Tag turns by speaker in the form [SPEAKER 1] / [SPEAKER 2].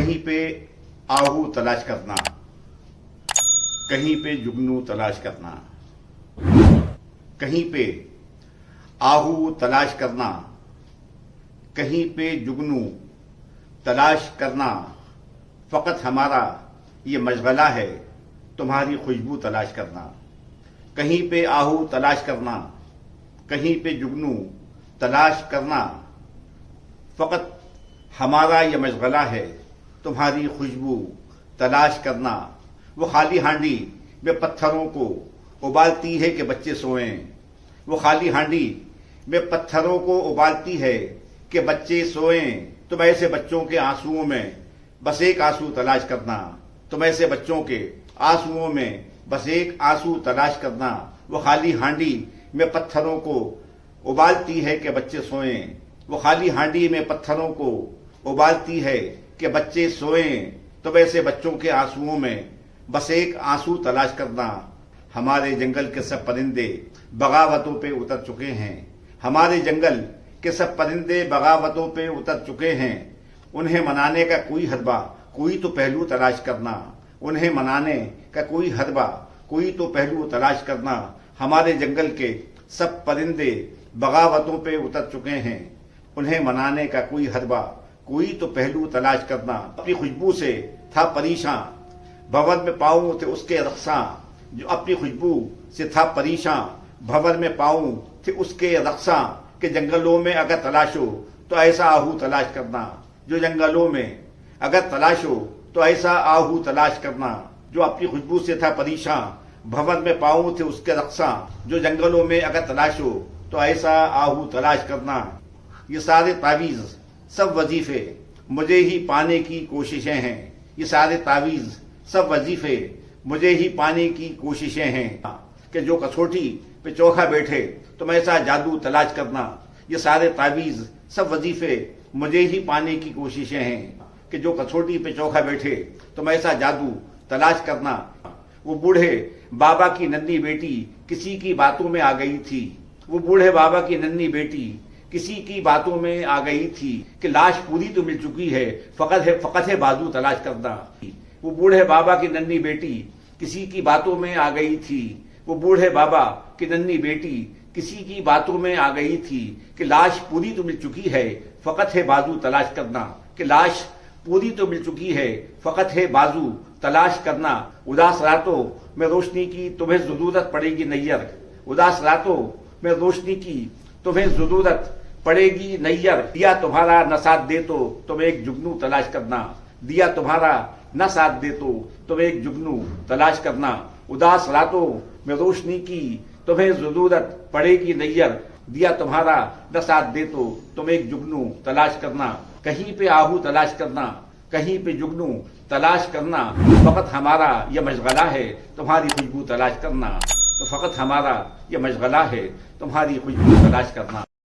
[SPEAKER 1] कहीं पे आहू तलाश करना, कहीं पे जुगनू तलाश करना, कहीं पे आहू तलाश करना, कहीं पे जुगनू तलाश करना। फकत हमारा ये मशगला है तुम्हारी खुशबू तलाश करना। कहीं पे आहू तलाश करना, कहीं पे जुगनू तलाश करना। फकत हमारा ये मशगला है तुम्हारी खुशबू तलाश करना। वो खाली हांडी में पत्थरों को उबालती है कि बच्चे सोएं। वो खाली हांडी में पत्थरों को उबालती है कि बच्चे सोएं। तुम ऐसे बच्चों के आंसुओं में बस एक आंसू तलाश करना। तुम ऐसे बच्चों के आंसुओं में बस एक आंसू तलाश करना। वो खाली हांडी में पत्थरों को उबालती है कि बच्चे सोएं। वो खाली हांडी में पत्थरों को उबालती है कि बच्चे सोएं। तुम ऐसे बच्चों के आंसुओं में बस एक आंसू तलाश करना। हमारे जंगल के सब परिंदे बगावतों पे उतर चुके हैं। हमारे जंगल के सब परिंदे बगावतों पे उतर चुके हैं। उन्हें मनाने का कोई हदबा, कोई तो पहलू तलाश करना। उन्हें मनाने का कोई हदबा, कोई तो पहलू तलाश करना। हमारे जंगल के सब परिंदे बगावतों पे उतर चुके हैं। उन्हें मनाने का कोई हदबा, कोई तो पहलू तलाश करना। अपनी खुशबू से था परेशान, भंवर में पाऊं थे उसके रक्सां। जो अपनी खुशबू से था परेशान, भंवर में पाऊं थे उसके रक्सां। के जंगलों में अगर तलाशो तो ऐसा आहू तलाश करना। जो जंगलों में अगर तलाशो तो ऐसा आहू तलाश करना। जो अपनी खुशबू से था परेशान, भंवर में पाऊं थे उसके रक्सां। जो जंगलों में अगर तलाशो तो ऐसा आहू तलाश करना। ये सारे तावीज सब वजीफे मुझे ही पाने की कोशिशें हैं। ये सारे तावीज सब वजीफे मुझे ही पाने की कोशिशें हैं। कि जो कसौटी पे चौखा बैठे तुम ऐसा जादू तलाश करना। ये सारे तावीज सब वजीफे मुझे ही पाने की कोशिशें हैं। कि जो कसौटी पे चौखा बैठे तुम ऐसा जादू तलाश करना। वो बूढ़े बाबा की नन्ही बेटी किसी की बातों में आ गई थी। वो बूढ़े बाबा की नन्ही बेटी किसी की बातों में आ गई थी कि लाश पूरी तो मिल चुकी है, फकत है बाजू तलाश करना। वो बूढ़े बाबा की नन्ही बेटी किसी की बातों में आ गई थी। वो बूढ़े बाबा की नन्ही बेटी किसी की बातों में आ गई थी कि लाश पूरी तो मिल चुकी है, फकत है बाजू तलाश करना। कि लाश पूरी तो मिल चुकी है, फकत है बाजू तलाश करना। उदास रातों में रोशनी की तुम्हें जरूरत पड़ेगी नैयर। उदास रातों में रोशनी की तुम्हें जरूरत पड़ेगी नैयर। दिया तुम्हारा न साथ दे तो तुम एक जुगनू तलाश करना। दिया तुम्हारा न साथ दे तो तुम एक जुगनू तलाश करना। उदास रातों में रोशनी की तुम्हें जरूरत पड़ेगी नैयर। दिया तुम्हारा न साथ दे तो तुम एक जुगनू तलाश करना। कहीं पे आहू तलाश करना, कहीं पे जुगनू तलाश करना। फकत हमारा यह मशगला है तुम्हारी खुशबू तलाश करना। तो फकत हमारा यह मशगला है तुम्हारी खुशबू तलाश करना।